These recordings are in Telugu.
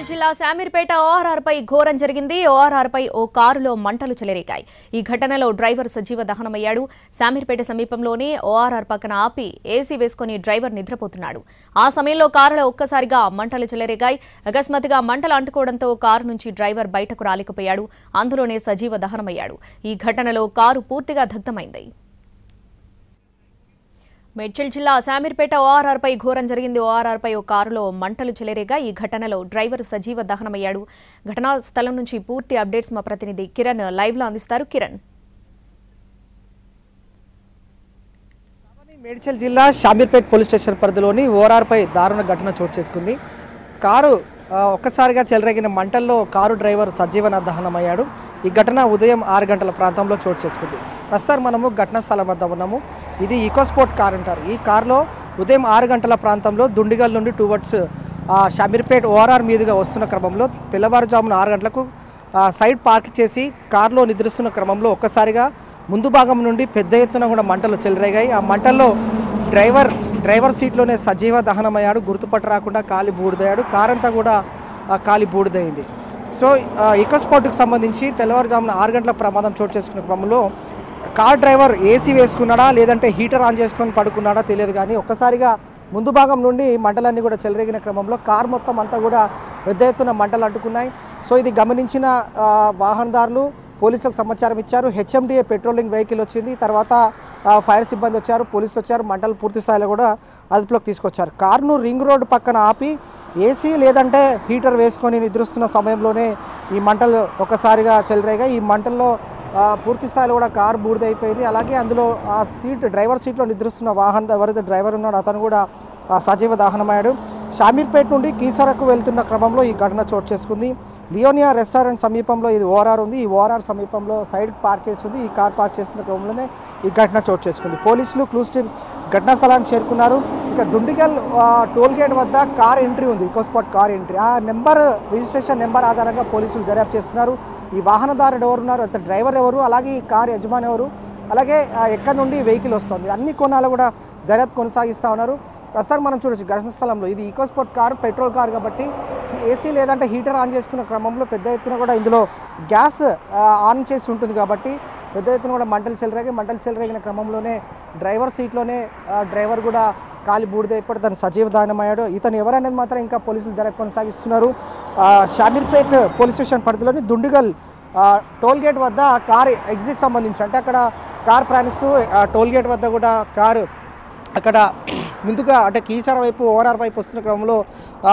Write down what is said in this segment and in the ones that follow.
మేడ్చల్ జిల్లా శామీర్పేట ఓఆర్ఆర్ పై ఘోరం జరిగింది. ఓఆర్ఆర్ పై ఓ కారులో మంటలు చెలరేగాయి. ఈ ఘటనలో డ్రైవర్ సజీవ దహనమయ్యాడు. శామీర్పేట సమీపంలోని ఓఆర్ఆర్ పక్కన ఆపి ఏసీ వేసుకుని డ్రైవర్ నిద్రపోతున్నాడు. ఆ సమయంలో కారులో ఒక్కసారిగా మంటలు చెలరేగాయి. అకస్మాత్తుగా మంటలు అంటుకోవడంతో కారు నుంచి డ్రైవర్ బయటకు రాలేకపోయాడు. అందులోనే సజీవ దహనమయ్యాడు. ఈ ఘటనలో కారు పూర్తిగా దగ్ధమైంది. మేడ్చల్ జిల్లా శామీర్పేట ఓఆర్ఆర్ పై ఘోరం జరిగింది. ఓఆర్ఆర్ పై ఓ కారులో మంటలు చెలరేగా ఈ ఘటనలో డ్రైవర్ సజీవ దహనమయ్యాడు. ఘటనా స్థలం నుంచి పూర్తి అప్డేట్స్ మా ప్రతినిధి కిరణ్ లైవ్ లో అందిస్తారు. కిరణ్, మేడ్చల్ జిల్లా శామీర్పేట పోలీస్ స్టేషన్ పరిధిలోని ఓఆర్ఆర్ పై దారుణ ఘటన చోటు చేసుకుంది. కారు ఒక్కసారిగా చెలరేగిన మంటల్లో కారు డ్రైవర్ సజీవన దహనమయ్యాడు. ఈ ఘటన ఉదయం 6 గంటల ప్రాంతంలో చోటు చేసుకుంది. ప్రస్తుతం మనము ఘటనా స్థలం వద్ద ఉన్నాము. ఇది ఈకోస్పోర్ట్ కార్ అంటారు. ఈ కారులో ఉదయం 6 గంటల ప్రాంతంలో దుండిగల్ నుండి టువర్డ్స్ శామీర్పేట ఓఆర్ఆర్ మీదుగా వస్తున్న క్రమంలో తెల్లవారుజామున 6 గంటలకు సైడ్ పార్క్ చేసి కారులో నిద్రిస్తున్న క్రమంలో ఒక్కసారిగా ముందు భాగం నుండి పెద్ద ఎత్తున కూడా మంటలు చెలరేగాయి. ఆ మంటల్లో డ్రైవర్ సీట్లోనే సజీవ దహనమయ్యాడు. గుర్తుపట్ట రాకుండా కాలి బూడిదయ్యాడు. కారంతా కూడా కాలి బూడిదయింది. సో ఈకోస్పోర్ట్కి సంబంధించి తెల్లవారుజామున 6 గంటల ప్రమాదం చోటు చేసుకున్న క్రమంలో కార్ డ్రైవర్ ఏసీ వేసుకున్నాడా లేదంటే హీటర్ ఆన్ చేసుకొని పడుకున్నాడా తెలియదు, కానీ ఒక్కసారిగా ముందు భాగం నుండి మంటలన్నీ కూడా చెలరేగిన క్రమంలో కార్ మొత్తం అంతా కూడా పెద్ద ఎత్తున మంటలు అంటుకున్నాయి. సో ఇది గమనించిన వాహనదారులు పోలీసులకు సమాచారం ఇచ్చారు. హెచ్ఎండిఏ పెట్రోలింగ్ వెహికల్ వచ్చింది. తర్వాత ఫైర్ సిబ్బంది వచ్చారు, పోలీసులు వచ్చారు. మంటలు పూర్తి స్థాయిలో కూడా అదుపులోకి తీసుకొచ్చారు. కారును రింగ్ రోడ్డు పక్కన ఆపి ఏసీ లేదంటే హీటర్ వేసుకొని నిద్రిస్తున్న సమయంలోనే ఈ మంటలు ఒక్కసారిగా చెలరేగాయి. ఈ మంటల్లో పూర్తి స్థాయిలో కూడా కారు బూడిదైపోయింది. అలాగే అందులో ఆ డ్రైవర్ సీట్లో నిద్రిస్తున్న వాహనం ఎవరైతే డ్రైవర్ ఉన్నాడో అతను కూడా సజీవ దహనమయ్యాడు. షామీర్పేట నుండి కీసరకు వెళ్తున్న క్రమంలో ఈ ఘటన చోటు చేసుకుంది. లియోనియా రెస్టారెంట్ సమీపంలో ఇది ఓఆర్ఆర్ ఉంది. ఈ ఓఆర్ఆర్ సమీపంలో సైడ్ పార్క్ చేసి ఉంది. ఈ కార్ పార్క్ చేసిన క్రమంలోనే ఈ ఘటన చోటు చేసుకుంది. పోలీసులు క్లూస్ టీమ్ ఘటనా స్థలాన్ని చేరుకున్నారు. ఇక దుండిగల్ టోల్ గేట్ వద్ద కార్ ఎంట్రీ ఉంది, ఈకోస్పాట్ కార్ ఎంట్రీ. ఆ రిజిస్ట్రేషన్ నెంబర్ ఆధారంగా పోలీసులు దర్యాప్తు చేస్తున్నారు. ఈ వాహనదారుడు ఎవరున్నారు, అతను డ్రైవర్ ఎవరు, అలాగే ఈ కార్ యజమాని ఎవరు, అలాగే ఎక్కడి నుండి వెహికల్ వస్తుంది, అన్ని కోణాలు కూడా దర్యాప్తు కొనసాగిస్తూ ఉన్నారు. ప్రస్తుతానికి మనం చూడొచ్చు ఘటన స్థలంలో ఇది ఈకోస్పోర్ట్ కారు, పెట్రోల్ కారు కాబట్టి ఏసీ లేదంటే హీటర్ ఆన్ చేసుకున్న క్రమంలో పెద్ద ఎత్తున కూడా ఇందులో గ్యాస్ ఆన్ చేసి ఉంటుంది కాబట్టి పెద్ద ఎత్తున కూడా మంటలు చెలరేగిన క్రమంలోనే డ్రైవర్ సీట్లోనే డ్రైవర్ కూడా కాలి బూడిదైపోయి తను సజీవ దహనమయ్యాడు. ఇతను ఎవరనేది మాత్రం ఇంకా పోలీసులు దర్యాప్తు కొనసాగిస్తున్నారు. షామీర్పేట్ పోలీస్ స్టేషన్ పరిధిలోని దుండిగల్ టోల్ గేట్ వద్ద కారు ఎగ్జిట్ సంబంధించి అంటే అక్కడ కారు ప్రయాణిస్తూ టోల్ గేట్ వద్ద కూడా కారు అక్కడ ముందుగా అంటే కీసర వైపు ఓఆర్ఆర్ వైపు వస్తున్న క్రమంలో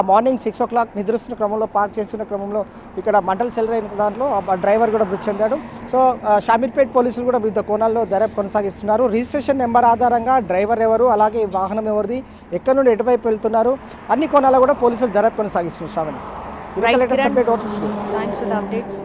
మార్నింగ్ 6 o'clock నిద్రిస్తున్న క్రమంలో పార్క్ చేస్తున్న క్రమంలో ఇక్కడ మంటలు చెలరైన దాంట్లో డ్రైవర్ కూడా మృతి చెందాడు. సో షామీర్పేట్ పోలీసులు కూడా వివిధ కోణాల్లో దర్యాప్తు కొనసాగిస్తున్నారు. రిజిస్ట్రేషన్ నెంబర్ ఆధారంగా డ్రైవర్ ఎవరు, అలాగే వాహనం ఎవరిది, ఎక్కడి నుండి ఎటువైపు వెళ్తున్నారు, అన్ని కోణాల్లో కూడా పోలీసులు దర్యాప్తు కొనసాగిస్తున్నారు. Thanks for the updates.